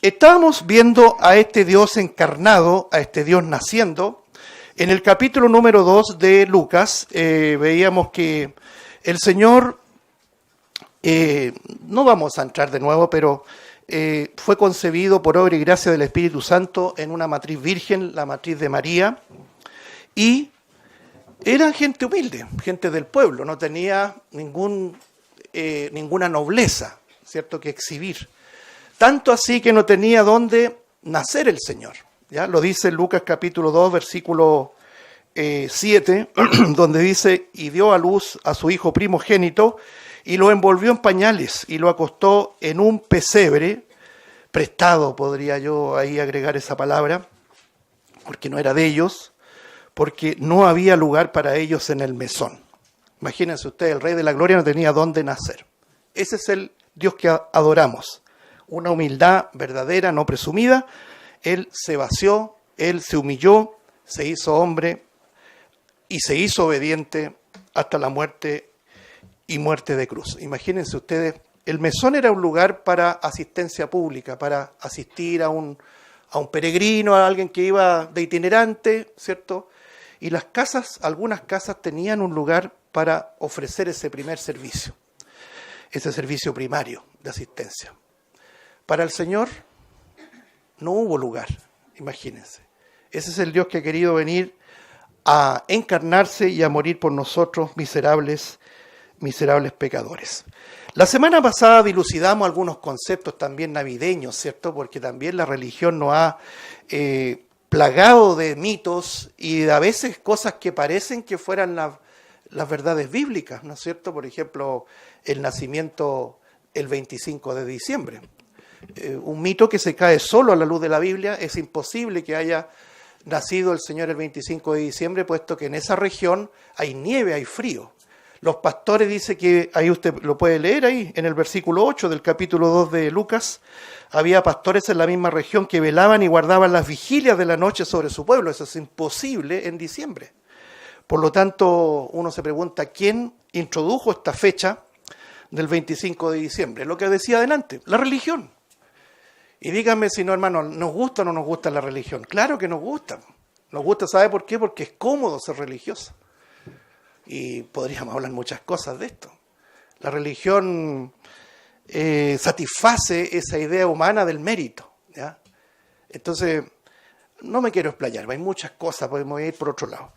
Estábamos viendo a este Dios encarnado, a este Dios naciendo. En el capítulo número 2 de Lucas veíamos que el Señor, no vamos a entrar de nuevo, pero fue concebido por obra y gracia del Espíritu Santo en una matriz virgen, la matriz de María, y eran gente humilde, gente del pueblo, no tenía ninguna nobleza, ¿cierto?, que exhibir. Tanto así que no tenía dónde nacer el Señor. ¿Ya? Lo dice Lucas capítulo 2, versículo 7, donde dice, y dio a luz a su hijo primogénito, y lo envolvió en pañales, y lo acostó en un pesebre, prestado, podría yo ahí agregar esa palabra, porque no era de ellos, porque no había lugar para ellos en el mesón. Imagínense ustedes, el Rey de la Gloria no tenía dónde nacer. Ese es el Dios que adoramos. Una humildad verdadera, no presumida. Él se vació, Él se humilló, se hizo hombre y se hizo obediente hasta la muerte y muerte de cruz. Imagínense ustedes, el mesón era un lugar para asistencia pública, para asistir a un peregrino, a alguien que iba de itinerante, ¿cierto? Y las casas, algunas casas tenían un lugar para ofrecer ese primer servicio, ese servicio primario de asistencia. Para el Señor no hubo lugar, imagínense. Ese es el Dios que ha querido venir a encarnarse y a morir por nosotros, miserables pecadores. La semana pasada dilucidamos algunos conceptos también navideños, ¿cierto? Porque también la religión nos ha plagado de mitos y a veces cosas que parecen que fueran las verdades bíblicas, ¿no es cierto? Por ejemplo, el nacimiento el 25 de diciembre. Un mito que se cae solo a la luz de la Biblia. Es imposible que haya nacido el Señor el 25 de diciembre, puesto que en esa región hay nieve, hay frío. Los pastores dicen que, ahí usted lo puede leer ahí, en el versículo 8 del capítulo 2 de Lucas, había pastores en la misma región que velaban y guardaban las vigilias de la noche sobre su pueblo. Eso es imposible en diciembre. Por lo tanto, uno se pregunta, ¿quién introdujo esta fecha del 25 de diciembre? Lo que decía adelante, la religión. Y díganme si no, hermano, ¿nos gusta o no nos gusta la religión? Claro que nos gusta. Nos gusta, ¿sabe por qué? Porque es cómodo ser religioso. Y podríamos hablar muchas cosas de esto. La religión satisface esa idea humana del mérito, ¿ya? Entonces, no me quiero explayar, hay muchas cosas, podemos ir por otro lado.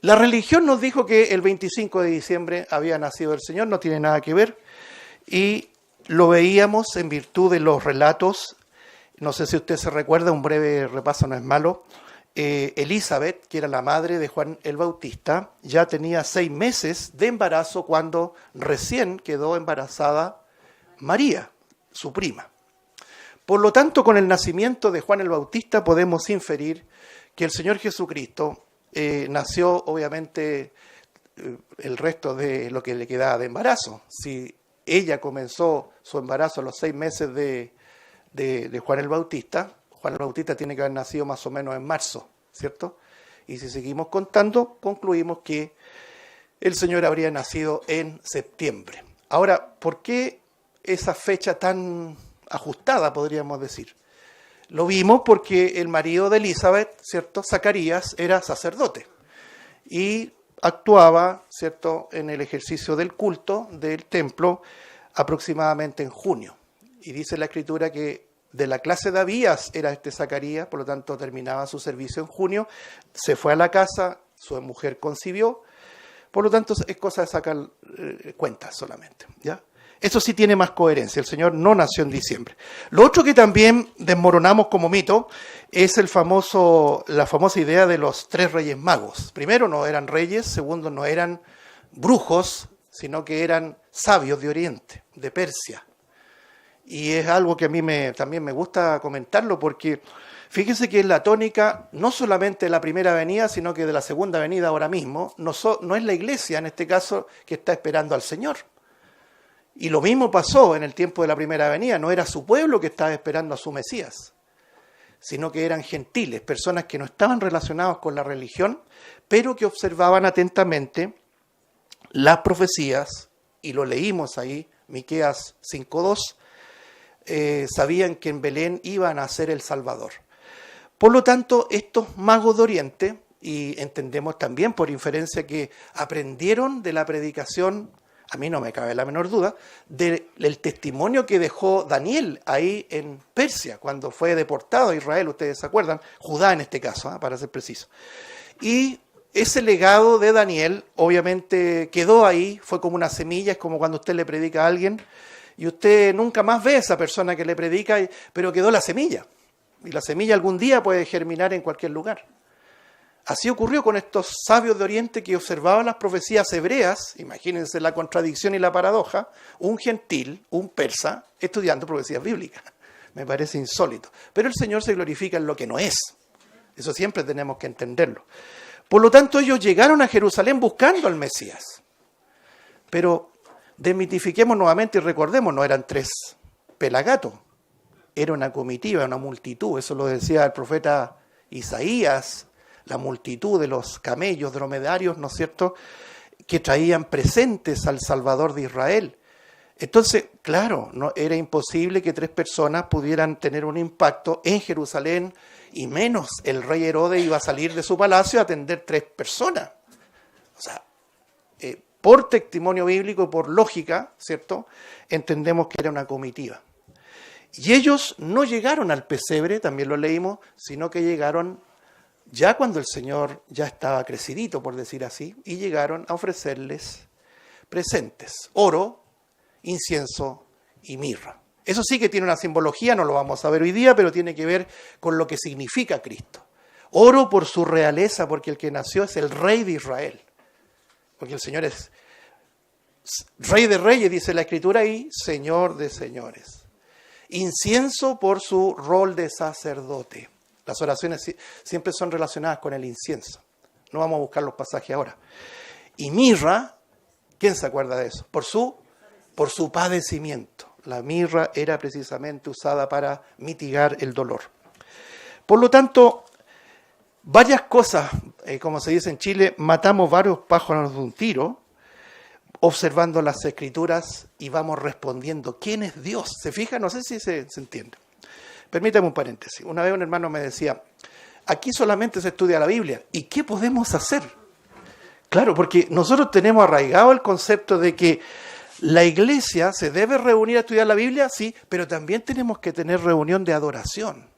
La religión nos dijo que el 25 de diciembre había nacido el Señor, no tiene nada que ver, y lo veíamos en virtud de los relatos. No sé si usted se recuerda, un breve repaso no es malo. Elizabeth, que era la madre de Juan el Bautista, ya tenía 6 meses de embarazo cuando recién quedó embarazada María, su prima. Por lo tanto, con el nacimiento de Juan el Bautista podemos inferir que el Señor Jesucristo nació, obviamente, el resto de lo que le quedaba de embarazo. Si ella comenzó su embarazo a los 6 meses de Juan el Bautista tiene que haber nacido más o menos en marzo, ¿cierto? Y si seguimos contando, concluimos que el Señor habría nacido en septiembre. Ahora, ¿por qué esa fecha tan ajustada, podríamos decir? Lo vimos porque el marido de Elizabeth, ¿cierto?, Zacarías, era sacerdote y actuaba, ¿cierto?, en el ejercicio del culto del templo aproximadamente en junio. Y dice la Escritura que de la clase de Abías era este Zacarías, por lo tanto terminaba su servicio en junio, se fue a la casa, su mujer concibió, por lo tanto es cosa de sacar cuentas solamente, ¿ya? Eso sí tiene más coherencia, el Señor no nació en diciembre. Lo otro que también desmoronamos como mito es la famosa idea de los 3 reyes magos. Primero, no eran reyes; segundo, no eran brujos, sino que eran sabios de Oriente, de Persia. Y es algo que a mí también me gusta comentarlo, porque fíjense que es la tónica no solamente de la primera venida, sino que de la segunda venida ahora mismo. No es la iglesia, en este caso, que está esperando al Señor. Y lo mismo pasó en el tiempo de la primera venida. No era su pueblo que estaba esperando a su Mesías, sino que eran gentiles, personas que no estaban relacionadas con la religión, pero que observaban atentamente las profecías, y lo leímos ahí, Miqueas 5:2, sabían que en Belén iba a nacer el Salvador. Por lo tanto, estos magos de Oriente, y entendemos también por inferencia que aprendieron de la predicación, a mí no me cabe la menor duda, del testimonio que dejó Daniel ahí en Persia, cuando fue deportado a Israel, ustedes se acuerdan, Judá en este caso, para ser preciso. Y ese legado de Daniel obviamente quedó ahí, fue como una semilla, es como cuando usted le predica a alguien y usted nunca más ve a esa persona que le predica, pero quedó la semilla. Y la semilla algún día puede germinar en cualquier lugar. Así ocurrió con estos sabios de Oriente que observaban las profecías hebreas, imagínense la contradicción y la paradoja, un gentil, un persa, estudiando profecías bíblicas. Me parece insólito. Pero el Señor se glorifica en lo que no es. Eso siempre tenemos que entenderlo. Por lo tanto, ellos llegaron a Jerusalén buscando al Mesías. Pero desmitifiquemos nuevamente y recordemos, no eran 3 pelagatos. Era una comitiva, una multitud. Eso lo decía el profeta Isaías, la multitud de los camellos dromedarios, ¿no es cierto?, que traían presentes al Salvador de Israel. Entonces, claro, no era imposible que 3 personas pudieran tener un impacto en Jerusalén, y menos el rey Herodes iba a salir de su palacio a atender 3 personas. O sea, por testimonio bíblico y por lógica, ¿cierto?, entendemos que era una comitiva. Y ellos no llegaron al pesebre, también lo leímos, sino que llegaron ya cuando el Señor ya estaba crecidito, por decir así, y llegaron a ofrecerles presentes, oro, incienso y mirra. Eso sí que tiene una simbología, no lo vamos a ver hoy día, pero tiene que ver con lo que significa Cristo. Oro por su realeza, porque el que nació es el Rey de Israel. Porque el Señor es Rey de Reyes, dice la Escritura, y Señor de Señores. Incienso por su rol de sacerdote. Las oraciones siempre son relacionadas con el incienso. No vamos a buscar los pasajes ahora. Y mirra, ¿quién se acuerda de eso? Por su padecimiento. La mirra era precisamente usada para mitigar el dolor. Por lo tanto, varias cosas, como se dice en Chile, matamos varios pájaros de un tiro, observando las Escrituras y vamos respondiendo, ¿quién es Dios? ¿Se fija? No sé si se entiende. Permítame un paréntesis. Una vez un hermano me decía, aquí solamente se estudia la Biblia. ¿Y qué podemos hacer? Claro, porque nosotros tenemos arraigado el concepto de que la iglesia se debe reunir a estudiar la Biblia, sí, pero también tenemos que tener reunión de adoración.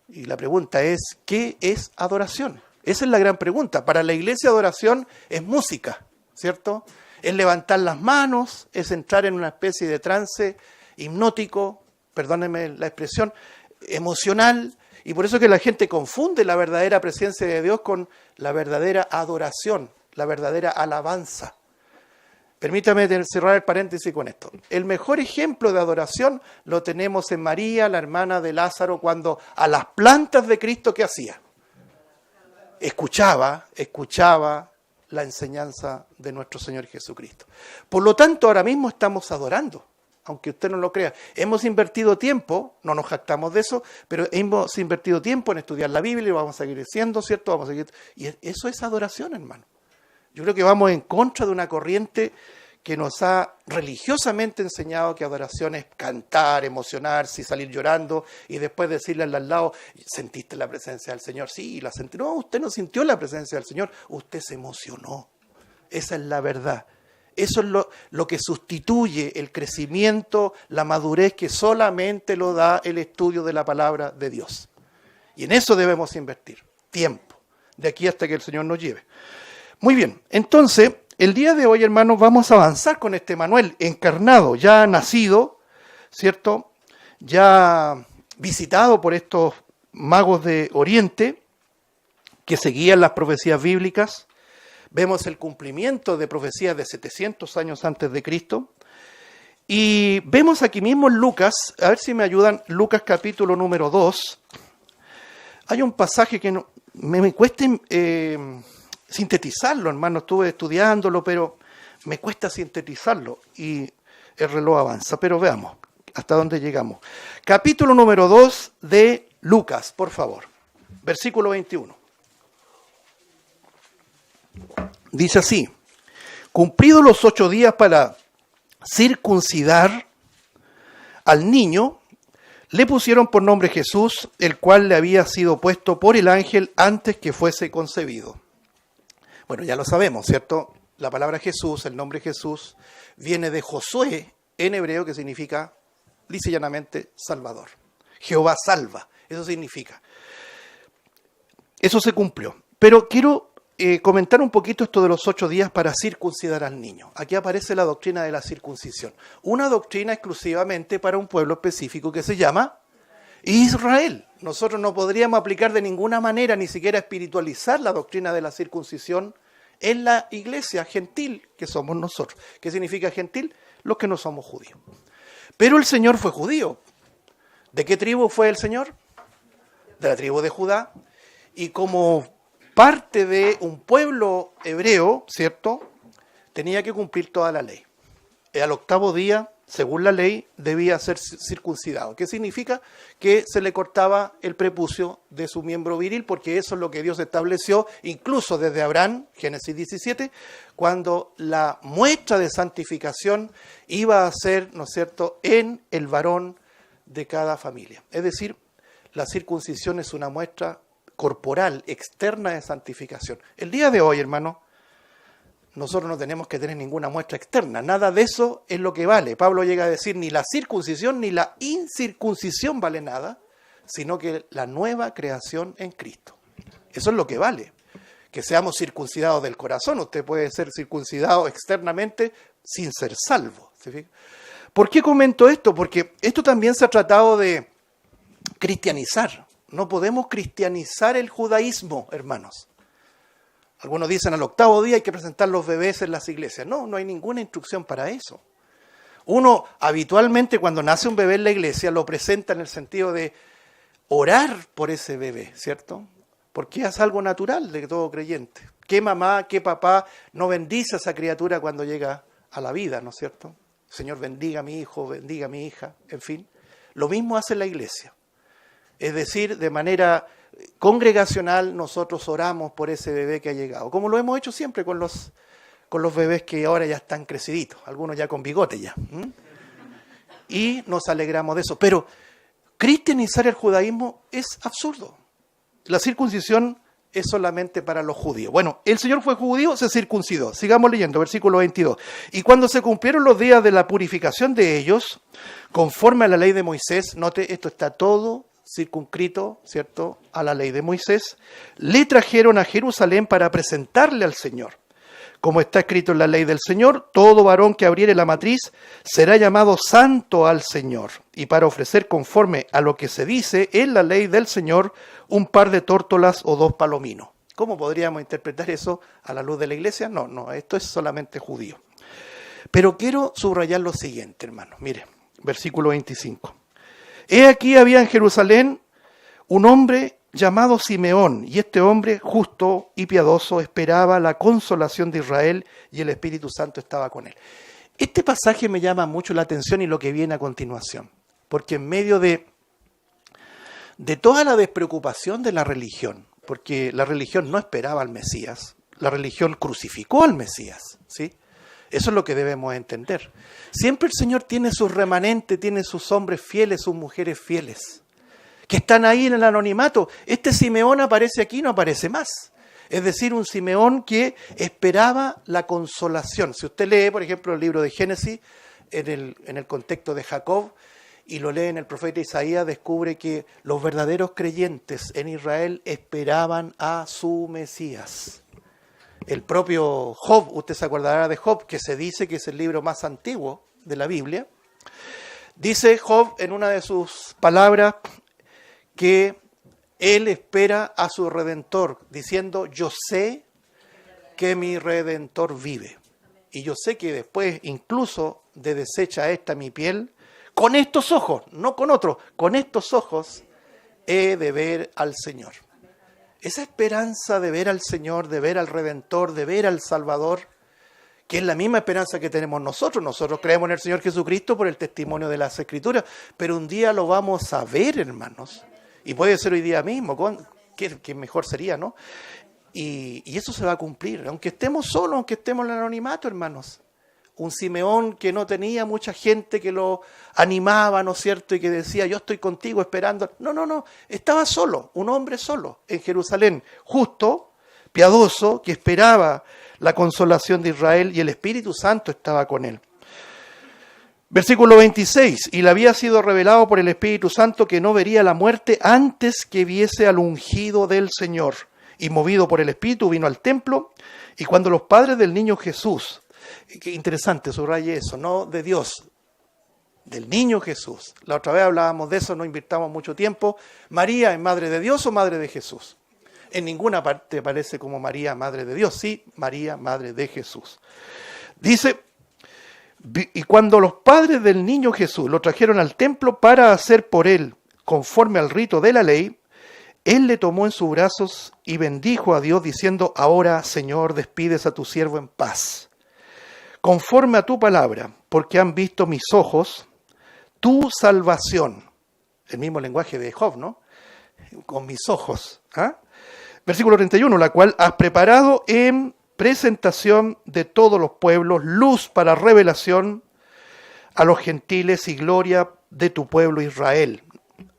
Y la pregunta es, ¿qué es adoración? Esa es la gran pregunta. Para la iglesia adoración es música, ¿cierto? Es levantar las manos, es entrar en una especie de trance hipnótico, perdónenme la expresión, emocional, y por eso que la gente confunde la verdadera presencia de Dios con la verdadera adoración, la verdadera alabanza. Permítame cerrar el paréntesis con esto. El mejor ejemplo de adoración lo tenemos en María, la hermana de Lázaro, cuando a las plantas de Cristo, ¿qué hacía? Escuchaba la enseñanza de nuestro Señor Jesucristo. Por lo tanto, ahora mismo estamos adorando, aunque usted no lo crea. Hemos invertido tiempo, no nos jactamos de eso, pero hemos invertido tiempo en estudiar la Biblia y vamos a seguir siendo, ¿cierto? Y eso es adoración, hermano. Yo creo que vamos en contra de una corriente que nos ha religiosamente enseñado que adoración es cantar, emocionarse y salir llorando y después decirle al lado, ¿sentiste la presencia del Señor? Sí, la sentí. No, usted no sintió la presencia del Señor, usted se emocionó. Esa es la verdad. Eso es lo que sustituye el crecimiento, la madurez que solamente lo da el estudio de la palabra de Dios. Y en eso debemos invertir tiempo, de aquí hasta que el Señor nos lleve. Muy bien, entonces, el día de hoy, hermanos, vamos a avanzar con este Emanuel encarnado, ya nacido, ¿cierto? Ya visitado por estos magos de Oriente, que seguían las profecías bíblicas. Vemos el cumplimiento de profecías de 700 años antes de Cristo. Y vemos aquí mismo en Lucas, a ver si me ayudan, Lucas capítulo número 2. Hay un pasaje que me cuesta sintetizarlo, hermano, estuve estudiándolo, pero me cuesta sintetizarlo y el reloj avanza, pero veamos hasta dónde llegamos. Capítulo número 2 de Lucas, por favor, versículo 21. Dice así, cumplidos los 8 días para circuncidar al niño le pusieron por nombre Jesús, el cual le había sido puesto por el ángel antes que fuese concebido. Bueno, ya lo sabemos, ¿cierto? La palabra Jesús, el nombre Jesús, viene de Josué en hebreo, que significa, dice llanamente, Salvador. Jehová salva, eso significa. Eso se cumplió. Pero quiero comentar un poquito esto de los 8 días para circuncidar al niño. Aquí aparece la doctrina de la circuncisión. Una doctrina exclusivamente para un pueblo específico que se llama Israel. Nosotros no podríamos aplicar de ninguna manera, ni siquiera espiritualizar la doctrina de la circuncisión en la iglesia gentil que somos nosotros. ¿Qué significa gentil? Los que no somos judíos. Pero el Señor fue judío. ¿De qué tribu fue el Señor? De la tribu de Judá. Y como parte de un pueblo hebreo, ¿cierto?, tenía que cumplir toda la ley. Y al 8º día, según la ley, debía ser circuncidado. ¿Qué significa? Que se le cortaba el prepucio de su miembro viril, porque eso es lo que Dios estableció, incluso desde Abraham, Génesis 17, cuando la muestra de santificación iba a ser, ¿no es cierto?, en el varón de cada familia. Es decir, la circuncisión es una muestra corporal, externa de santificación. El día de hoy, hermano, nosotros no tenemos que tener ninguna muestra externa. Nada de eso es lo que vale. Pablo llega a decir, ni la circuncisión ni la incircuncisión vale nada, sino que la nueva creación en Cristo. Eso es lo que vale. Que seamos circuncidados del corazón. Usted puede ser circuncidado externamente sin ser salvo. ¿Se fija? ¿Por qué comento esto? Porque esto también se ha tratado de cristianizar. No podemos cristianizar el judaísmo, hermanos. Algunos dicen al 8º día hay que presentar los bebés en las iglesias. No, no hay ninguna instrucción para eso. Uno habitualmente cuando nace un bebé en la iglesia lo presenta en el sentido de orar por ese bebé, ¿cierto? Porque es algo natural de todo creyente. ¿Qué mamá, qué papá no bendice a esa criatura cuando llega a la vida, ¿no es cierto? Señor, bendiga a mi hijo, bendiga a mi hija, en fin. Lo mismo hace la iglesia. Es decir, de manera congregacional nosotros oramos por ese bebé que ha llegado, como lo hemos hecho siempre con los bebés que ahora ya están creciditos, algunos ya con bigote ya. Y nos alegramos de eso. Pero cristianizar el judaísmo es absurdo. La circuncisión es solamente para los judíos. Bueno, el Señor fue judío, se circuncidó. Sigamos leyendo, versículo 22. Y cuando se cumplieron los días de la purificación de ellos, conforme a la ley de Moisés, note, esto está todo circunscrito, ¿cierto?, a la ley de Moisés, le trajeron a Jerusalén para presentarle al Señor. Como está escrito en la ley del Señor, todo varón que abriere la matriz será llamado santo al Señor. Y para ofrecer conforme a lo que se dice en la ley del Señor, un par de tórtolas o 2 palominos. ¿Cómo podríamos interpretar eso a la luz de la iglesia? No, esto es solamente judío. Pero quiero subrayar lo siguiente, hermano. Mire, versículo 25. He aquí había en Jerusalén un hombre llamado Simeón, y este hombre justo y piadoso esperaba la consolación de Israel, y el Espíritu Santo estaba con él. Este pasaje me llama mucho la atención y lo que viene a continuación, porque en medio de toda la despreocupación de la religión, porque la religión no esperaba al Mesías, la religión crucificó al Mesías, ¿sí? Eso es lo que debemos entender. Siempre el Señor tiene sus remanentes, tiene sus hombres fieles, sus mujeres fieles, que están ahí en el anonimato. Este Simeón aparece aquí, no aparece más. Es decir, un Simeón que esperaba la consolación. Si usted lee, por ejemplo, el libro de Génesis, en el contexto de Jacob, y lo lee en el profeta Isaías, descubre que los verdaderos creyentes en Israel esperaban a su Mesías. El propio Job, usted se acordará de Job, que se dice que es el libro más antiguo de la Biblia. Dice Job en una de sus palabras que él espera a su Redentor, diciendo, yo sé que mi Redentor vive. Y yo sé que después, incluso de deshecha esta mi piel, con estos ojos, no con otros, con estos ojos he de ver al Señor. Esa esperanza de ver al Señor, de ver al Redentor, de ver al Salvador, que es la misma esperanza que tenemos nosotros. Nosotros creemos en el Señor Jesucristo por el testimonio de las Escrituras, pero un día lo vamos a ver, hermanos. Y puede ser hoy día mismo, que mejor sería, ¿no? Y eso se va a cumplir, aunque estemos solos, aunque estemos en el anonimato, hermanos. un Simeón que no tenía mucha gente que lo animaba, ¿no es cierto? Y que decía, yo estoy contigo esperando. No, estaba solo, un hombre solo en Jerusalén, justo, piadoso, que esperaba la consolación de Israel y el Espíritu Santo estaba con él. Versículo 26, y le había sido revelado por el Espíritu Santo que no vería la muerte antes que viese al ungido del Señor. Y movido por el Espíritu vino al templo, y cuando los padres del niño Jesús, qué interesante, subraye eso, no de Dios, del niño Jesús. La otra vez hablábamos de eso, no invirtamos mucho tiempo. ¿María es madre de Dios o madre de Jesús? En ninguna parte aparece como María, madre de Dios. Sí, María, madre de Jesús. Dice, y cuando los padres del niño Jesús lo trajeron al templo para hacer por él conforme al rito de la ley, él le tomó en sus brazos y bendijo a Dios diciendo, ahora, Señor, despides a tu siervo en paz, conforme a tu palabra, porque han visto mis ojos tu salvación. El mismo lenguaje de Job, ¿no? Con mis ojos. Versículo 31, la cual has preparado en presentación de todos los pueblos, luz para revelación a los gentiles y gloria de tu pueblo Israel.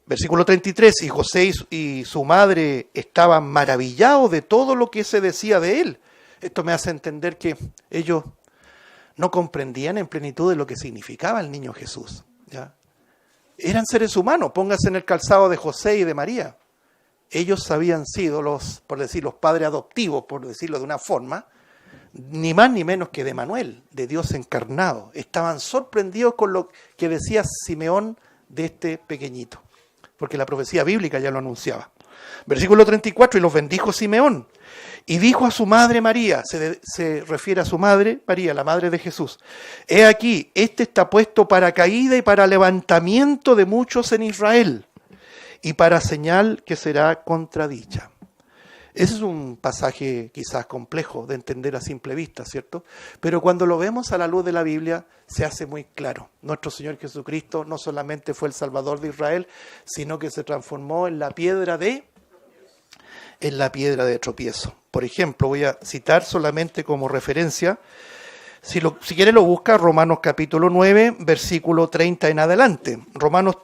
Versículo 33, y José y su madre estaban maravillados de todo lo que se decía de él. Esto me hace entender que ellos no comprendían en plenitud de lo que significaba el niño Jesús. ¿Ya? Eran seres humanos, póngase en el calzado de José y de María. Ellos habían sido los padres adoptivos, por decirlo de una forma, ni más ni menos que de Manuel, de Dios encarnado. Estaban sorprendidos con lo que decía Simeón de este pequeñito, porque la profecía bíblica ya lo anunciaba. Versículo 34, y los bendijo Simeón, y dijo a su madre María, se refiere a su madre María, la madre de Jesús, he aquí, este está puesto para caída y para levantamiento de muchos en Israel, y para señal que será contradicha. Ese es un pasaje quizás complejo de entender a simple vista, ¿cierto? Pero cuando lo vemos a la luz de la Biblia, se hace muy claro. Nuestro Señor Jesucristo no solamente fue el Salvador de Israel, sino que se transformó en la piedra de tropiezo. Por ejemplo, voy a citar solamente como referencia, si quiere lo busca, Romanos capítulo 9, versículo 30 en adelante. Romanos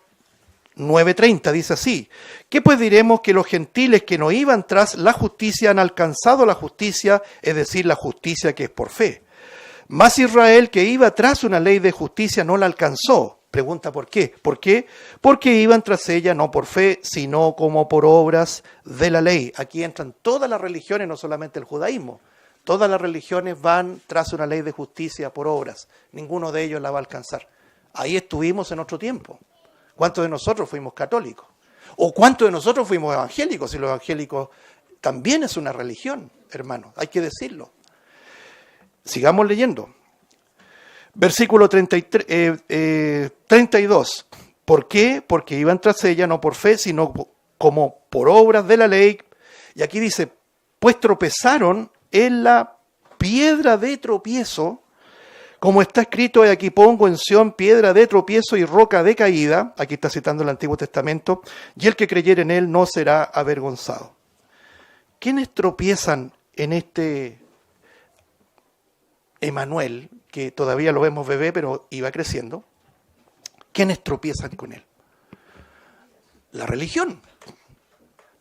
9:30 dice así, ¿qué pues diremos que los gentiles que no iban tras la justicia han alcanzado la justicia, es decir, la justicia que es por fe? Mas Israel que iba tras una ley de justicia no la alcanzó. Pregunta ¿por qué? ¿Por qué? Porque iban tras ella no por fe, sino como por obras de la ley. Aquí entran todas las religiones, no solamente el judaísmo. Todas las religiones van tras una ley de justicia por obras. Ninguno de ellos la va a alcanzar. Ahí estuvimos en otro tiempo. ¿Cuántos de nosotros fuimos católicos? ¿O cuántos de nosotros fuimos evangélicos? Y los evangélicos también es una religión, hermanos, hay que decirlo. Sigamos leyendo. Versículo 32. ¿Por qué? Porque iban tras ella no por fe, sino como por obras de la ley. Y aquí dice, pues tropezaron en la piedra de tropiezo, como está escrito, y aquí pongo en Sión piedra de tropiezo y roca de caída, aquí está citando el Antiguo Testamento, y el que creyere en él no será avergonzado. ¿Quiénes tropiezan en este Emanuel, que todavía lo vemos bebé, pero iba creciendo? ¿Quiénes tropiezan con él? La religión.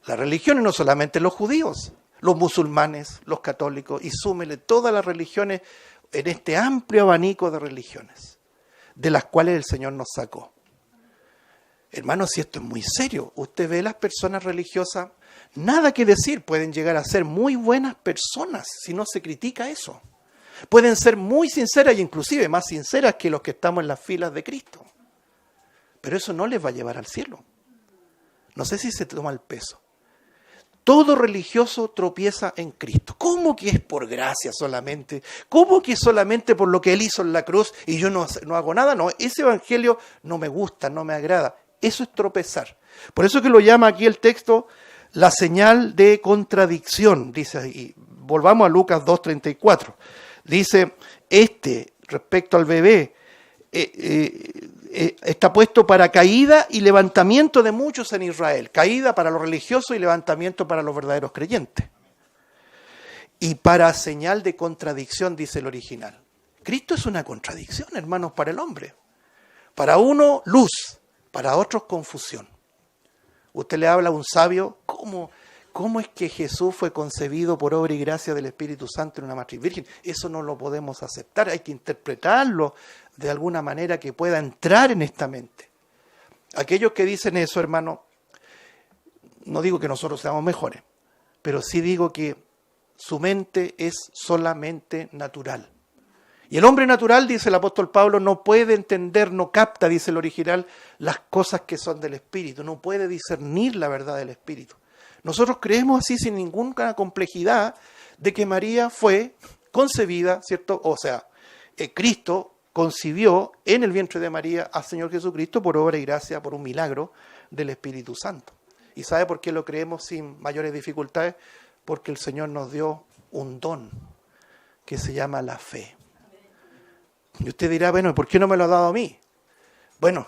La religión, y no solamente los judíos, los musulmanes, los católicos, y súmele todas las religiones en este amplio abanico de religiones, de las cuales el Señor nos sacó. Hermanos, si esto es muy serio, usted ve las personas religiosas, nada que decir, pueden llegar a ser muy buenas personas, si no se critica eso. Pueden ser muy sinceras, e inclusive más sinceras que los que estamos en las filas de Cristo. Pero eso no les va a llevar al cielo. No sé si se toma el peso. Todo religioso tropieza en Cristo. ¿Cómo que es por gracia solamente? ¿Cómo que es solamente por lo que Él hizo en la cruz y yo no hago nada? No, ese evangelio no me gusta, no me agrada. Eso es tropezar. Por eso que lo llama aquí el texto la señal de contradicción. Dice ahí, volvamos a Lucas 2:34. Dice, respecto al bebé, está puesto para caída y levantamiento de muchos en Israel. Caída para los religiosos y levantamiento para los verdaderos creyentes. Y para señal de contradicción, dice el original. Cristo es una contradicción, hermanos, para el hombre. Para uno, luz, para otros, confusión. Usted le habla a un sabio, ¿cómo es que Jesús fue concebido por obra y gracia del Espíritu Santo en una matriz virgen? Eso no lo podemos aceptar, hay que interpretarlo de alguna manera que pueda entrar en esta mente. Aquellos que dicen eso, hermano, no digo que nosotros seamos mejores, pero sí digo que su mente es solamente natural. Y el hombre natural, dice el apóstol Pablo, no puede entender, no capta, dice el original, las cosas que son del Espíritu, no puede discernir la verdad del Espíritu. Nosotros creemos así sin ninguna complejidad de que María fue concebida, ¿cierto? O sea, Cristo concibió en el vientre de María al Señor Jesucristo por obra y gracia, por un milagro del Espíritu Santo. ¿Y sabe por qué lo creemos sin mayores dificultades? Porque el Señor nos dio un don que se llama la fe. Y usted dirá, bueno, ¿por qué no me lo ha dado a mí? Bueno,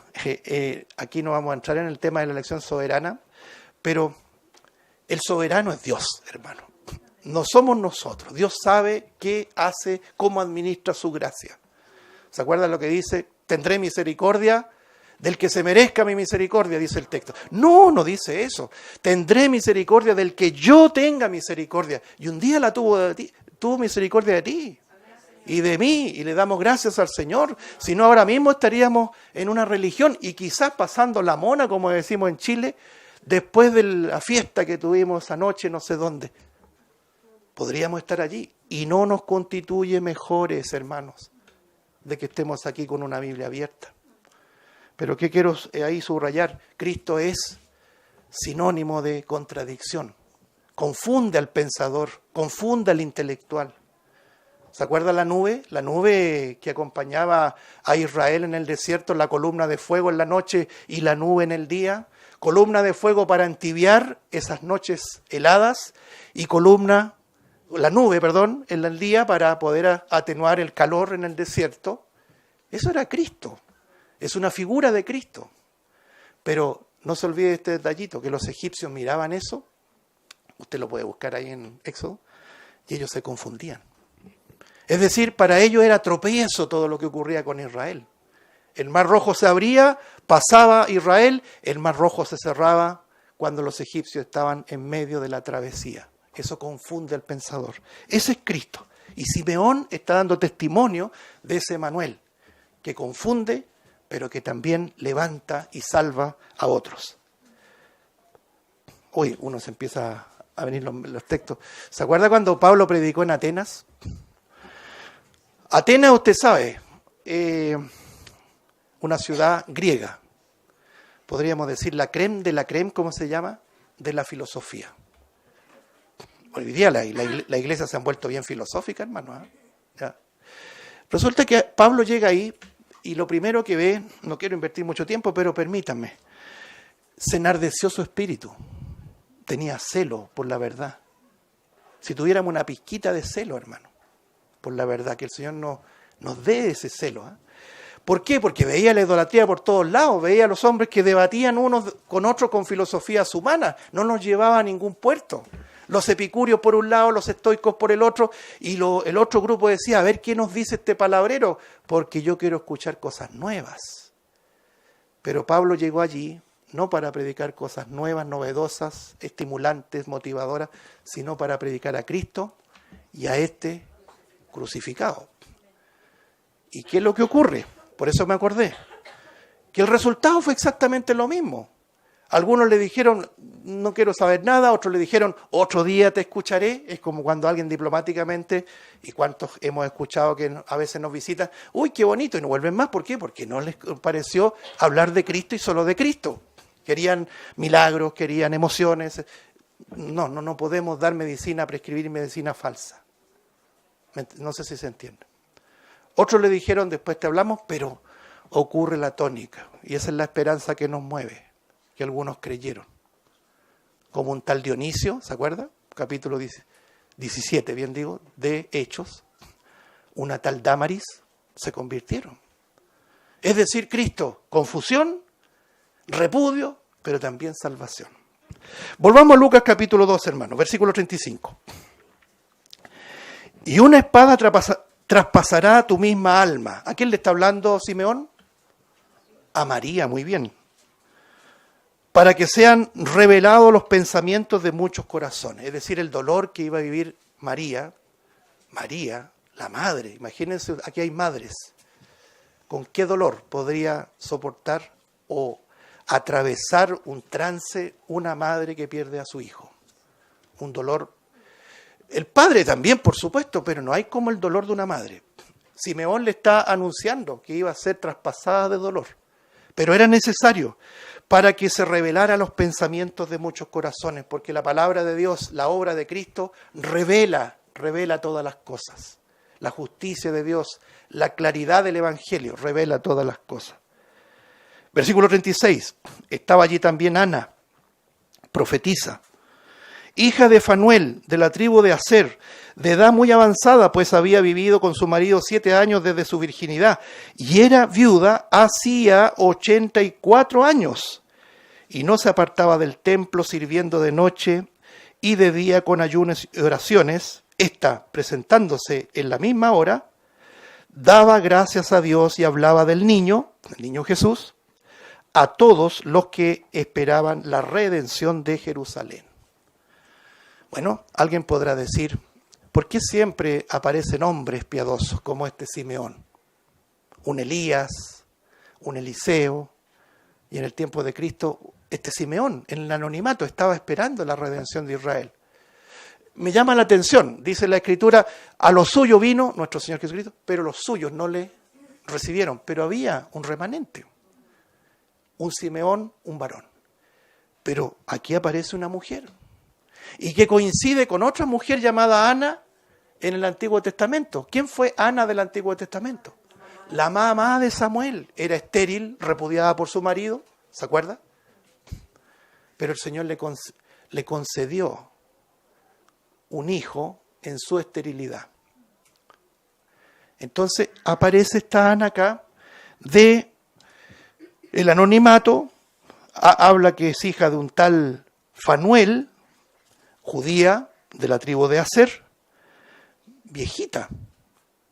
aquí no vamos a entrar en el tema de la elección soberana, pero el soberano es Dios, hermano. No somos nosotros. Dios sabe qué hace, cómo administra su gracia. ¿Se acuerdan lo que dice? Tendré misericordia del que se merezca mi misericordia, dice el texto. No dice eso. Tendré misericordia del que yo tenga misericordia. Y un día la tuvo misericordia de ti y de mí, y le damos gracias al Señor. Si no, ahora mismo estaríamos en una religión y quizás pasando la mona, como decimos en Chile, después de la fiesta que tuvimos anoche, no sé dónde. Podríamos estar allí y no nos constituye mejores, hermanos, de que estemos aquí con una Biblia abierta. Pero ¿qué quiero ahí subrayar? Cristo es sinónimo de contradicción. Confunde al pensador, confunde al intelectual. ¿Se acuerda la nube? La nube que acompañaba a Israel en el desierto, la columna de fuego en la noche y la nube en el día. Columna de fuego para entibiar esas noches heladas y la nube, en el día para poder atenuar el calor en el desierto. Eso era Cristo. Es una figura de Cristo. Pero no se olvide este detallito, que los egipcios miraban eso. Usted lo puede buscar ahí en Éxodo. Y ellos se confundían. Es decir, para ellos era tropiezo todo lo que ocurría con Israel. El Mar Rojo se abría, pasaba Israel, el Mar Rojo se cerraba cuando los egipcios estaban en medio de la travesía. Eso confunde al pensador. Ese es Cristo. Y Simeón está dando testimonio de ese Emanuel, que confunde, pero que también levanta y salva a otros. Uy, uno se empieza a venir los textos. ¿Se acuerda cuando Pablo predicó en Atenas? Atenas, usted sabe, una ciudad griega. Podríamos decir la crème de la crème, ¿cómo se llama? De la filosofía. Hoy día la iglesia se ha vuelto bien filosófica, hermano. ¿Ya? Resulta que Pablo llega ahí y lo primero que ve, no quiero invertir mucho tiempo, pero permítanme, se enardeció su espíritu. Tenía celo por la verdad. Si tuviéramos una pizquita de celo, hermano, por la verdad, que el Señor nos dé ese celo. ¿Por qué? Porque veía la idolatría por todos lados, veía a los hombres que debatían unos con otros con filosofías humanas, no nos llevaba a ningún puerto. Los epicúreos por un lado, los estoicos por el otro, y el otro grupo decía, a ver qué nos dice este palabrero, porque yo quiero escuchar cosas nuevas. Pero Pablo llegó allí no para predicar cosas nuevas, novedosas, estimulantes, motivadoras, sino para predicar a Cristo y a este crucificado. ¿Y qué es lo que ocurre? Por eso me acordé. Que el resultado fue exactamente lo mismo. Algunos le dijeron, no quiero saber nada, otros le dijeron, otro día te escucharé. Es como cuando alguien diplomáticamente, y cuántos hemos escuchado que a veces nos visitan, uy, qué bonito, y no vuelven más. ¿Por qué? Porque no les pareció hablar de Cristo y solo de Cristo. Querían milagros, querían emociones. No podemos dar medicina, prescribir medicina falsa. No sé si se entiende. Otros le dijeron, después te hablamos, pero ocurre la tónica. Y esa es la esperanza que nos mueve, que algunos creyeron. Como un tal Dionisio, ¿se acuerda? Capítulo 17, bien digo, de Hechos. Una tal Dámaris se convirtieron. Es decir, Cristo, confusión, repudio, pero también salvación. Volvamos a Lucas capítulo 2, hermanos, versículo 35. Y una espada traspasará tu misma alma. ¿A quién le está hablando Simeón? A María, muy bien. Para que sean revelados los pensamientos de muchos corazones. Es decir, el dolor que iba a vivir María, la madre. Imagínense, aquí hay madres. ¿Con qué dolor podría soportar o atravesar un trance una madre que pierde a su hijo? Un dolor. El padre también, por supuesto, pero no hay como el dolor de una madre. Simeón le está anunciando que iba a ser traspasada de dolor. Pero era necesario para que se revelara los pensamientos de muchos corazones, porque la palabra de Dios, la obra de Cristo, revela todas las cosas. La justicia de Dios, la claridad del Evangelio, revela todas las cosas. Versículo 36, estaba allí también Ana, profetisa, hija de Fanuel, de la tribu de Aser, de edad muy avanzada, pues había vivido con su marido 7 años desde su virginidad, y era viuda hacía 84 años, y no se apartaba del templo sirviendo de noche y de día con ayunos y oraciones. Esta, presentándose en la misma hora, daba gracias a Dios y hablaba del niño, el niño Jesús, a todos los que esperaban la redención de Jerusalén. Bueno, alguien podrá decir, ¿por qué siempre aparecen hombres piadosos como este Simeón? Un Elías, un Eliseo, y en el tiempo de Cristo, este Simeón, en el anonimato, estaba esperando la redención de Israel. Me llama la atención, dice la Escritura, a lo suyo vino nuestro Señor Jesucristo, pero los suyos no le recibieron. Pero había un remanente, un Simeón, un varón. Pero aquí aparece una mujer, y que coincide con otra mujer llamada Ana en el Antiguo Testamento. ¿Quién fue Ana del Antiguo Testamento? La mamá de Samuel. Era estéril, repudiada por su marido, ¿se acuerda? Pero el Señor le concedió un hijo en su esterilidad. Entonces aparece esta Ana acá de el anonimato, habla que es hija de un tal Fanuel, judía de la tribu de Aser, viejita,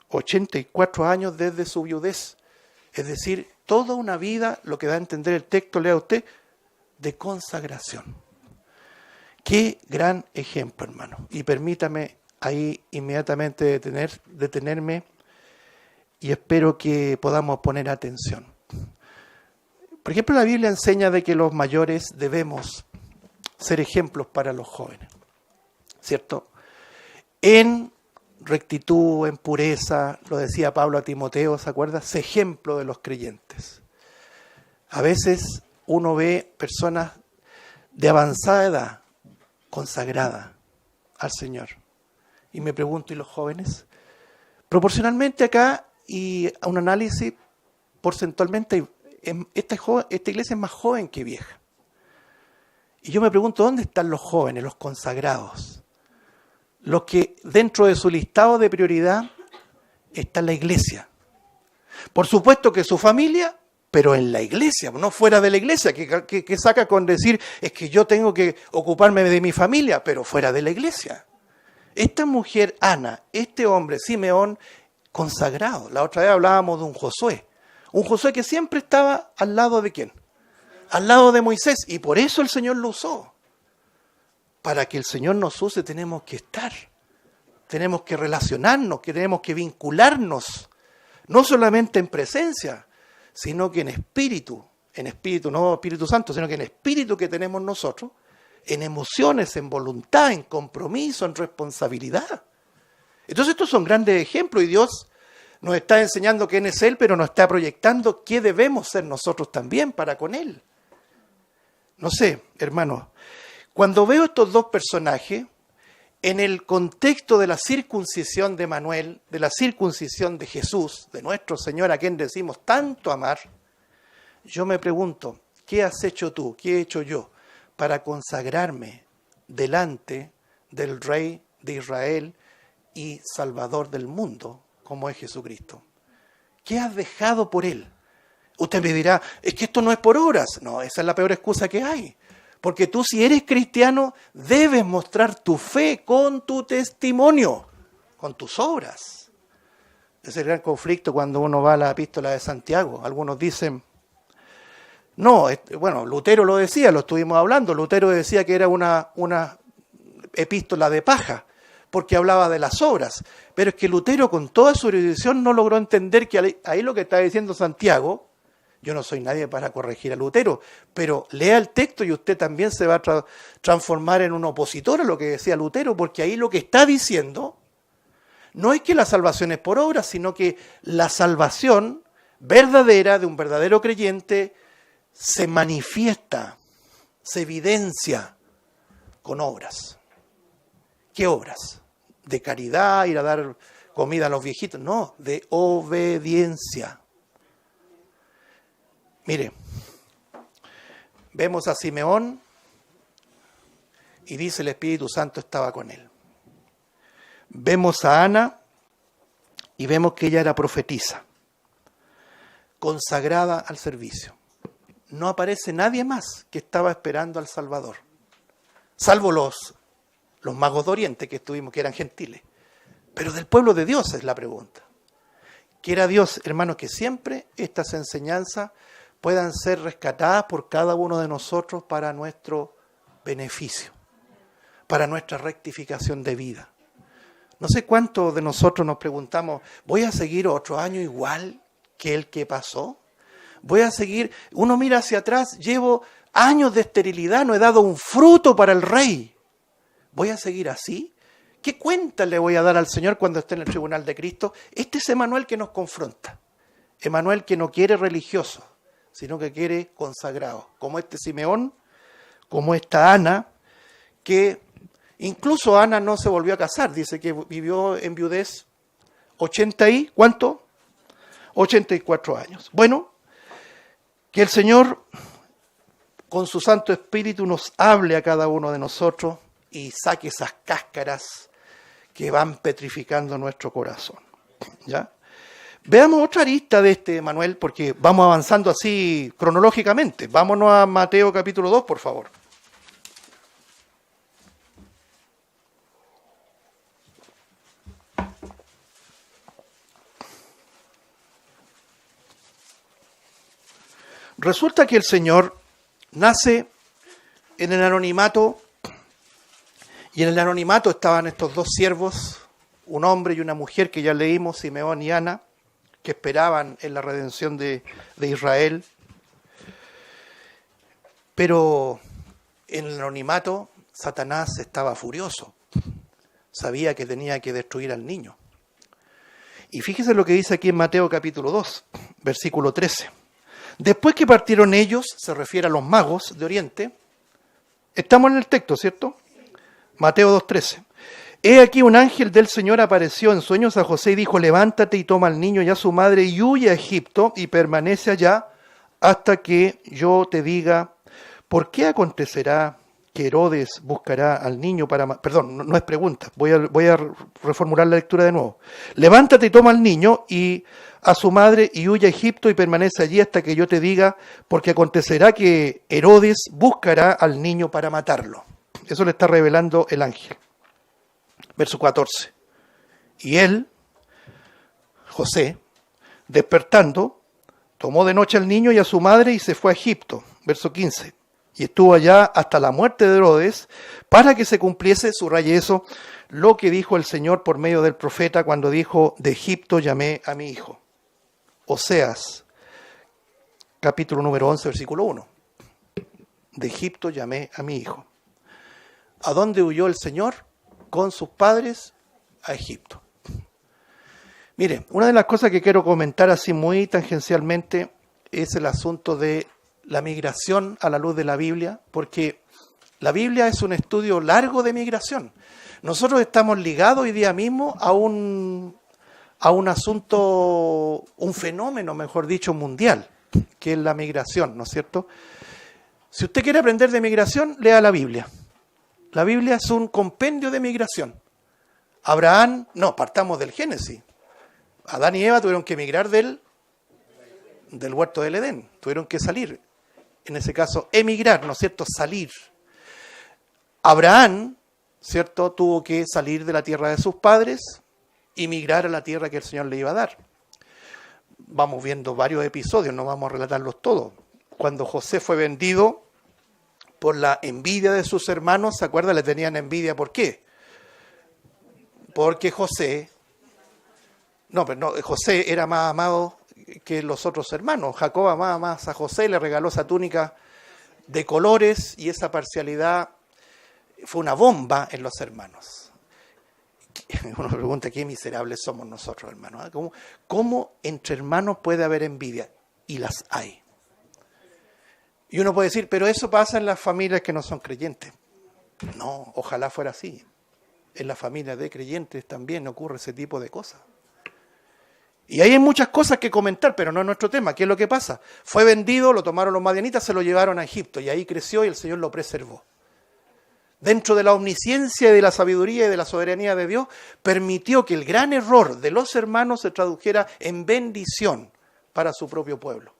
84 años desde su viudez, es decir, toda una vida, lo que da a entender el texto, lea usted, de consagración. Qué gran ejemplo, hermano. Y permítame ahí inmediatamente detenerme y espero que podamos poner atención. Por ejemplo, la Biblia enseña de que los mayores debemos ser ejemplos para los jóvenes, ¿cierto? En rectitud, en pureza, lo decía Pablo a Timoteo, ¿se acuerda? Sé ejemplo de los creyentes. A veces uno ve personas de avanzada edad, consagrada al Señor. Y me pregunto, ¿y los jóvenes? Proporcionalmente acá, y a un análisis, porcentualmente, esta iglesia es más joven que vieja. Y yo me pregunto, ¿dónde están los jóvenes, los consagrados? Los que dentro de su listado de prioridad está la iglesia. Por supuesto que su familia, pero en la iglesia, no fuera de la iglesia, que saca con decir, es que yo tengo que ocuparme de mi familia, pero fuera de la iglesia. Esta mujer, Ana, este hombre, Simeón, consagrado. La otra vez hablábamos de un Josué que siempre estaba al lado de ¿quién? Al lado de Moisés, y por eso el Señor lo usó. Para que el Señor nos use tenemos que estar, tenemos que relacionarnos, tenemos que vincularnos, no solamente en presencia, sino que en espíritu, no Espíritu Santo, sino que en espíritu que tenemos nosotros, en emociones, en voluntad, en compromiso, en responsabilidad. Entonces estos son grandes ejemplos y Dios nos está enseñando quién es Él, pero nos está proyectando qué debemos ser nosotros también para con Él. No sé, hermanos, cuando veo estos dos personajes, en el contexto de la circuncisión de Manuel, de la circuncisión de Jesús, de nuestro Señor a quien decimos tanto amar, yo me pregunto, ¿qué has hecho tú? ¿Qué he hecho yo para consagrarme delante del Rey de Israel y Salvador del mundo, como es Jesucristo? ¿Qué has dejado por Él? Usted me dirá, es que esto no es por obras. No, esa es la peor excusa que hay. Porque tú, si eres cristiano, debes mostrar tu fe con tu testimonio, con tus obras. Es el gran conflicto cuando uno va a la epístola de Santiago. Algunos dicen, no, bueno, Lutero lo decía, lo estuvimos hablando, Lutero decía que era una epístola de paja, porque hablaba de las obras. Pero es que Lutero, con toda su erudición, no logró entender que ahí lo que está diciendo Santiago, yo no soy nadie para corregir a Lutero, pero lea el texto y usted también se va a transformar en un opositor a lo que decía Lutero, porque ahí lo que está diciendo no es que la salvación es por obras, sino que la salvación verdadera de un verdadero creyente se manifiesta, se evidencia con obras. ¿Qué obras? De caridad, ir a dar comida a los viejitos. No, de obediencia. Mire, vemos a Simeón y dice el Espíritu Santo estaba con él. Vemos a Ana y vemos que ella era profetisa, consagrada al servicio. No aparece nadie más que estaba esperando al Salvador, salvo los magos de Oriente que eran gentiles. Pero del pueblo de Dios es la pregunta. Quiera Dios, hermanos, que siempre estas enseñanzas puedan ser rescatadas por cada uno de nosotros para nuestro beneficio, para nuestra rectificación de vida. No sé cuántos de nosotros nos preguntamos, ¿voy a seguir otro año igual que el que pasó? Voy a seguir, uno mira hacia atrás, llevo años de esterilidad, no he dado un fruto para el Rey. ¿Voy a seguir así? ¿Qué cuenta le voy a dar al Señor cuando esté en el tribunal de Cristo? Este es Emanuel que nos confronta. Emanuel que no quiere religiosos, sino que quiere consagrados. Como este Simeón, como esta Ana, que incluso Ana no se volvió a casar. Dice que vivió en viudez 84 años. Bueno, que el Señor con su Santo Espíritu nos hable a cada uno de nosotros y saque esas cáscaras que van petrificando nuestro corazón. ¿Ya? Veamos otra arista de este Emanuel, porque vamos avanzando así cronológicamente. Vámonos a Mateo capítulo 2, por favor. Resulta que el Señor nace en el anonimato, y en el anonimato estaban estos dos siervos, un hombre y una mujer que ya leímos, Simeón y Ana, que esperaban en la redención de Israel. Pero en el anonimato Satanás estaba furioso, sabía que tenía que destruir al niño. Y fíjese lo que dice aquí en Mateo capítulo 2, versículo 13. Después que partieron ellos, se refiere a los magos de Oriente, estamos en el texto, ¿cierto? Mateo 2:13. He aquí un ángel del Señor apareció en sueños a José y dijo, levántate y toma al niño y a su madre y huye a Egipto y permanece allá hasta que yo te diga, ¿por qué acontecerá que Herodes buscará al niño para... Perdón, no es pregunta, voy a reformular la lectura de nuevo. Levántate y toma al niño y a su madre y huye a Egipto y permanece allí hasta que yo te diga, porque acontecerá que Herodes buscará al niño para matarlo. Eso le está revelando el ángel. Verso 14. Y él, José, despertando, tomó de noche al niño y a su madre y se fue a Egipto. Verso 15. Y estuvo allá hasta la muerte de Herodes, para que se cumpliese, subraye eso, lo que dijo el Señor por medio del profeta cuando dijo, de Egipto llamé a mi hijo. Oseas, capítulo número 11, versículo 1. De Egipto llamé a mi hijo. ¿A dónde huyó el Señor? Con sus padres a Egipto. Mire, una de las cosas que quiero comentar así muy tangencialmente es el asunto de la migración a la luz de la Biblia, porque la Biblia es un estudio largo de migración. Nosotros estamos ligados hoy día mismo a un asunto, un fenómeno, mejor dicho, mundial, que es la migración, ¿no es cierto? Si usted quiere aprender de migración, lea la Biblia. La Biblia es un compendio de migración. Partamos del Génesis. Adán y Eva tuvieron que emigrar del huerto del Edén, tuvieron que salir. En ese caso, emigrar, ¿no es cierto? Salir. Abraham, ¿cierto? Tuvo que salir de la tierra de sus padres y migrar a la tierra que el Señor le iba a dar. Vamos viendo varios episodios, no vamos a relatarlos todos. Cuando José fue vendido por la envidia de sus hermanos, ¿se acuerdan? Le tenían envidia, ¿por qué? Porque José era más amado que los otros hermanos. Jacob amaba más a José, le regaló esa túnica de colores y esa parcialidad fue una bomba en los hermanos. Uno pregunta, ¿qué miserables somos nosotros, hermanos? ¿Cómo entre hermanos puede haber envidia? Y las hay. Y uno puede decir, pero eso pasa en las familias que no son creyentes. No, ojalá fuera así. En las familias de creyentes también ocurre ese tipo de cosas. Y ahí hay muchas cosas que comentar, pero no es nuestro tema. ¿Qué es lo que pasa? Fue vendido, lo tomaron los madianitas, se lo llevaron a Egipto y ahí creció y el Señor lo preservó. Dentro de la omnisciencia y de la sabiduría y de la soberanía de Dios, permitió que el gran error de los hermanos se tradujera en bendición para su propio pueblo.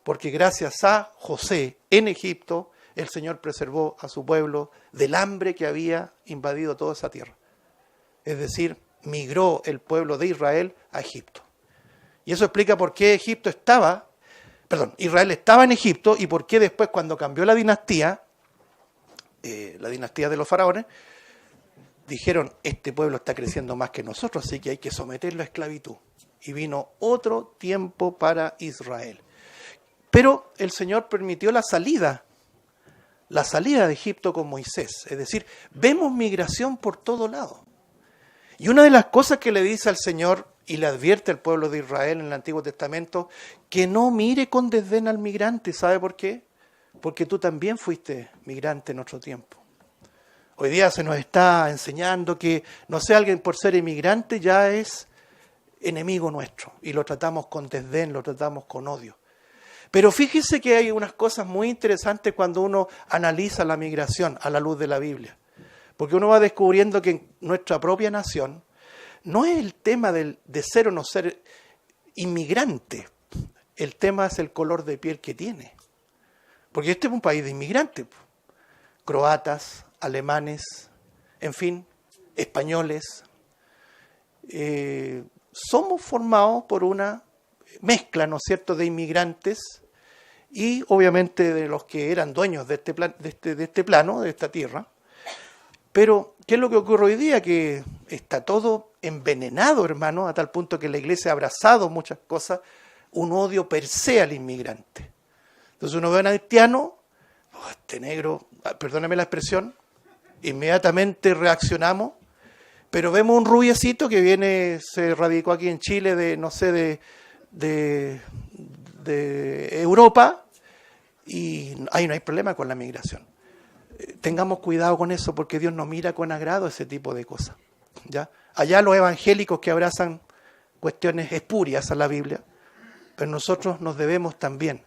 Porque gracias a José en Egipto, el Señor preservó a su pueblo del hambre que había invadido toda esa tierra. Es decir, migró el pueblo de Israel a Egipto. Y eso explica por qué Israel estaba en Egipto y por qué después, cuando cambió la dinastía de los faraones, dijeron, este pueblo está creciendo más que nosotros, así que hay que someterlo a esclavitud. Y vino otro tiempo para Israel. Pero el Señor permitió la salida de Egipto con Moisés. Es decir, vemos migración por todo lado. Y una de las cosas que le dice al Señor y le advierte al pueblo de Israel en el Antiguo Testamento, que no mire con desdén al migrante. ¿Sabe por qué? Porque tú también fuiste migrante en otro tiempo. Hoy día se nos está enseñando que, no sé, alguien por ser inmigrante ya es enemigo nuestro. Y lo tratamos con desdén, lo tratamos con odio. Pero fíjese que hay unas cosas muy interesantes cuando uno analiza la migración a la luz de la Biblia. Porque uno va descubriendo que en nuestra propia nación no es el tema de ser o no ser inmigrante. El tema es el color de piel que tiene. Porque este es un país de inmigrantes. Croatas, alemanes, en fin, españoles. Somos formados por una mezcla, ¿no es cierto?, de inmigrantes y obviamente de los que eran dueños de este plano, de esta tierra. Pero, ¿qué es lo que ocurre hoy día? Que está todo envenenado, hermano, a tal punto que la iglesia ha abrazado muchas cosas, un odio per se al inmigrante. Entonces uno ve a un haitiano, este negro, perdóname la expresión, inmediatamente reaccionamos, pero vemos un rubiecito que se radicó aquí en Chile de Europa, y ahí no hay problema con la migración. Tengamos cuidado con eso, porque Dios no mira con agrado ese tipo de cosas. ¿Ya? Allá los evangélicos que abrazan cuestiones espurias a la Biblia, pero nosotros nos debemos también,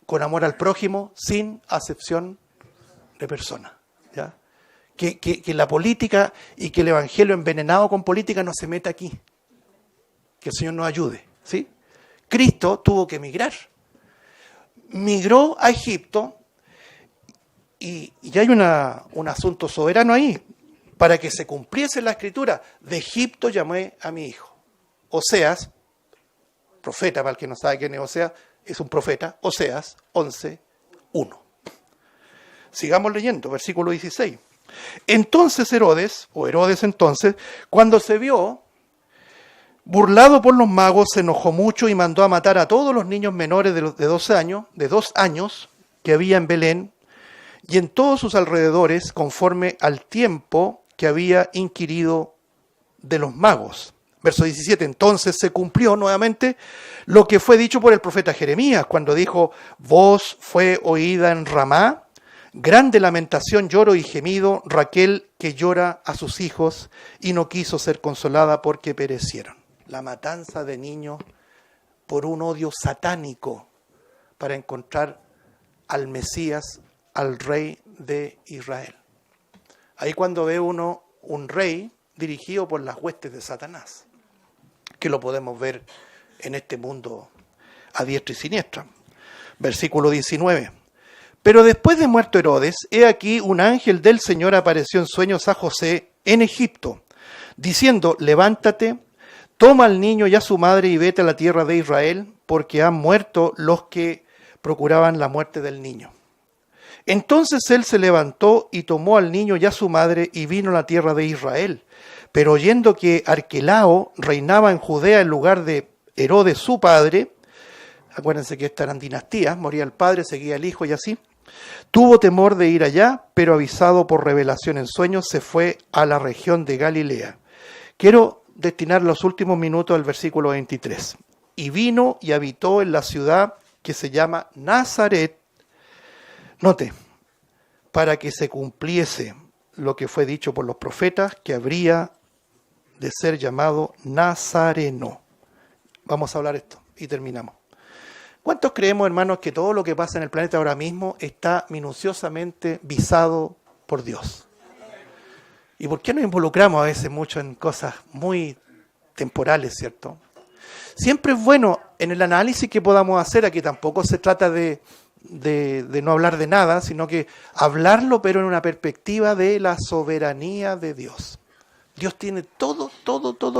con amor al prójimo, sin acepción de persona. ¿Ya? Que la política y que el evangelio envenenado con política no se meta aquí. Que el Señor nos ayude. ¿Sí? Cristo tuvo que emigrar. Migró a Egipto y hay un asunto soberano ahí. Para que se cumpliese la escritura, de Egipto llamé a mi hijo. Oseas, profeta, para el que no sabe quién es Oseas, es un profeta. Oseas 11:1. Sigamos leyendo, versículo 16. Entonces Herodes, cuando se vio burlado por los magos, se enojó mucho y mandó a matar a todos los niños menores de 2 años que había en Belén y en todos sus alrededores, conforme al tiempo que había inquirido de los magos. Verso 17, entonces se cumplió nuevamente lo que fue dicho por el profeta Jeremías, cuando dijo, voz fue oída en Ramá, grande lamentación, lloro y gemido, Raquel que llora a sus hijos y no quiso ser consolada porque perecieron. La matanza de niños por un odio satánico para encontrar al Mesías, al rey de Israel. Ahí cuando ve uno un rey dirigido por las huestes de Satanás, que lo podemos ver en este mundo a diestra y siniestra. Versículo 19. Pero después de muerto Herodes, he aquí un ángel del Señor apareció en sueños a José en Egipto, diciendo, levántate, toma al niño y a su madre y vete a la tierra de Israel, porque han muerto los que procuraban la muerte del niño. Entonces él se levantó y tomó al niño y a su madre y vino a la tierra de Israel. Pero oyendo que Arquelao reinaba en Judea en lugar de Herodes su padre, acuérdense que estas eran dinastías, moría el padre, seguía el hijo y así, tuvo temor de ir allá, pero avisado por revelación en sueños, se fue a la región de Galilea. Quiero destinar los últimos minutos al versículo 23. Y vino y habitó en la ciudad que se llama Nazaret, note, para que se cumpliese lo que fue dicho por los profetas, que habría de ser llamado Nazareno. Vamos a hablar esto y terminamos. ¿Cuántos creemos, hermanos, que todo lo que pasa en el planeta ahora mismo está minuciosamente visado por Dios? ¿Y por qué nos involucramos a veces mucho en cosas muy temporales, cierto? Siempre es bueno en el análisis que podamos hacer, aquí tampoco se trata de no hablar de nada, sino que hablarlo, pero en una perspectiva de la soberanía de Dios. Dios tiene todo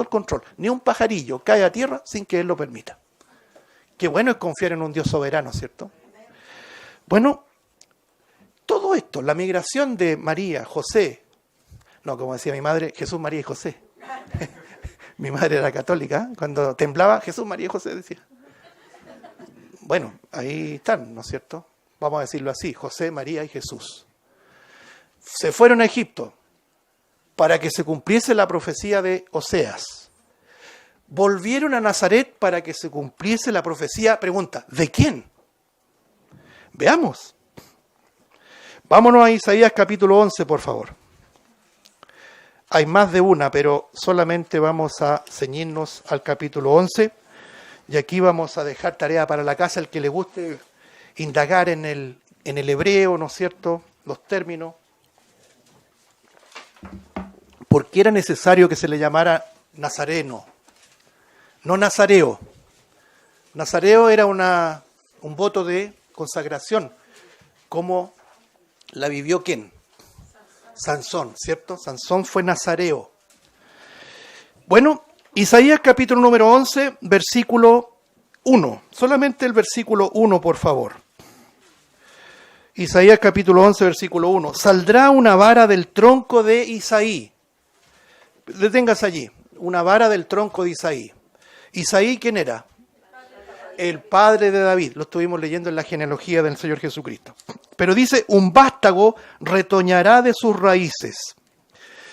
el control. Ni un pajarillo cae a tierra sin que Él lo permita. Qué bueno es confiar en un Dios soberano, ¿cierto? Bueno, todo esto, la migración de María, José, no, como decía mi madre, Jesús, María y José. Mi madre era católica, cuando temblaba, Jesús, María y José decía. Bueno, ahí están, ¿no es cierto? Vamos a decirlo así, José, María y Jesús. Se fueron a Egipto para que se cumpliese la profecía de Oseas. Volvieron a Nazaret para que se cumpliese la profecía, pregunta, ¿de quién? Veamos. Vámonos a Isaías capítulo 11, por favor. Hay más de una, pero solamente vamos a ceñirnos al capítulo 11. Y aquí vamos a dejar tarea para la casa, el que le guste indagar en el hebreo, ¿no es cierto?, los términos. ¿Por qué era necesario que se le llamara nazareno? No nazareo. Nazareo era un voto de consagración, como la vivió ¿quién? Sansón, ¿cierto? Sansón fue nazareo. Bueno, Isaías capítulo número 11, versículo 1. Solamente el versículo 1, por favor. Isaías capítulo 11, versículo 1. Saldrá una vara del tronco de Isaí. Deténgase allí. Una vara del tronco de Isaí. ¿Isaí quién era? El padre de David. Lo estuvimos leyendo en la genealogía del Señor Jesucristo. Pero dice, un vástago retoñará de sus raíces.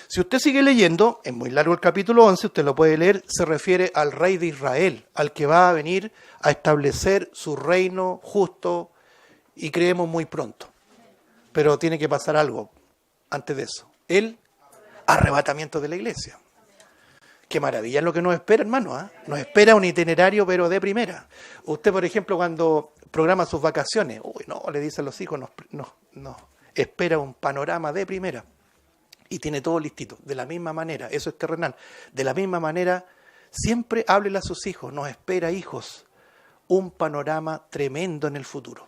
Si usted sigue leyendo, es muy largo el capítulo 11, usted lo puede leer, se refiere al rey de Israel, al que va a venir a establecer su reino justo y creemos muy pronto. Pero tiene que pasar algo antes de eso. El arrebatamiento de la iglesia. Qué maravilla es lo que nos espera, hermano, ¿eh? Nos espera un itinerario, pero de primera. Usted, por ejemplo, cuando programa sus vacaciones, le dice a los hijos, nos espera un panorama de primera. Y tiene todo listito. De la misma manera, eso es terrenal. De la misma manera, siempre háblele a sus hijos. Nos espera, hijos, un panorama tremendo en el futuro.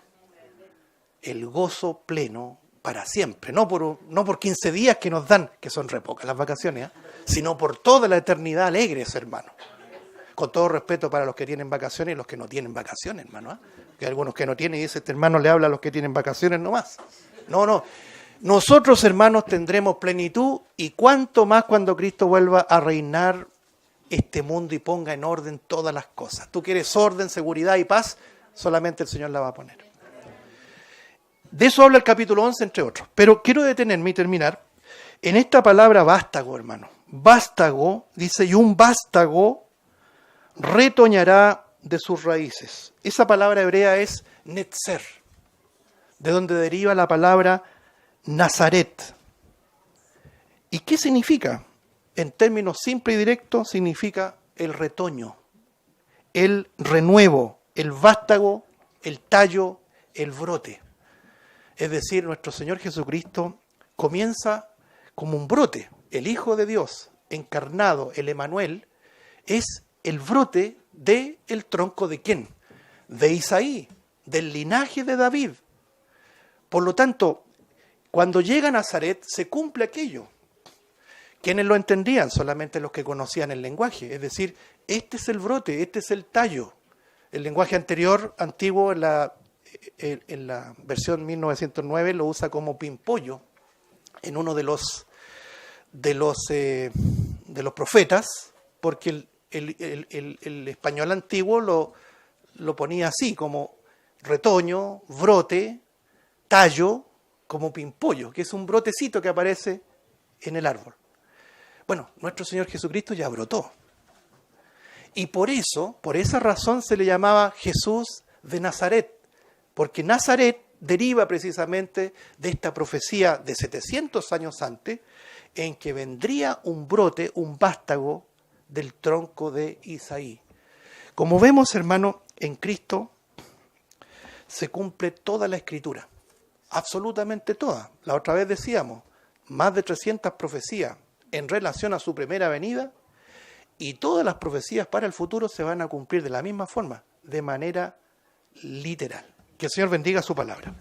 El gozo pleno para siempre. No por 15 días que nos dan, que son re pocas las vacaciones, sino por toda la eternidad alegres, hermano. Con todo respeto para los que tienen vacaciones y los que no tienen vacaciones, hermano. Que hay algunos que no tienen y dice, este hermano le habla a los que tienen vacaciones nomás. No. Nosotros, hermanos, tendremos plenitud y cuánto más cuando Cristo vuelva a reinar este mundo y ponga en orden todas las cosas. Tú quieres orden, seguridad y paz, solamente el Señor la va a poner. De eso habla el capítulo 11, entre otros. Pero quiero detenerme y terminar en esta palabra vástago, hermano. Vástago, dice, y un vástago retoñará de sus raíces. Esa palabra hebrea es netzer, de donde deriva la palabra Nazaret. ¿Y qué significa? En términos simples y directos, significa el retoño, el renuevo, el vástago, el tallo, el brote. Es decir, nuestro Señor Jesucristo comienza como un brote. El Hijo de Dios encarnado, el Emanuel, es el brote del tronco de ¿quién? De Isaí, del linaje de David. Por lo tanto, cuando llega a Nazaret se cumple aquello ¿Quiénes lo entendían? Solamente los que conocían el lenguaje. Es decir, este es el brote, este es el tallo. El lenguaje antiguo, en la versión 1909, lo usa como pimpollo en uno de los profetas, porque el español antiguo lo ponía así, como retoño, brote, tallo, como pimpollo, que es un brotecito que aparece en el árbol. Bueno, nuestro Señor Jesucristo ya brotó. Y por esa razón se le llamaba Jesús de Nazaret, porque Nazaret deriva precisamente de esta profecía de 700 años antes, en que vendría un brote, un vástago del tronco de Isaí. Como vemos, hermano, en Cristo se cumple toda la Escritura, absolutamente toda. La otra vez decíamos, más de 300 profecías en relación a su primera venida, y todas las profecías para el futuro se van a cumplir de la misma forma, de manera literal. Que el Señor bendiga su palabra.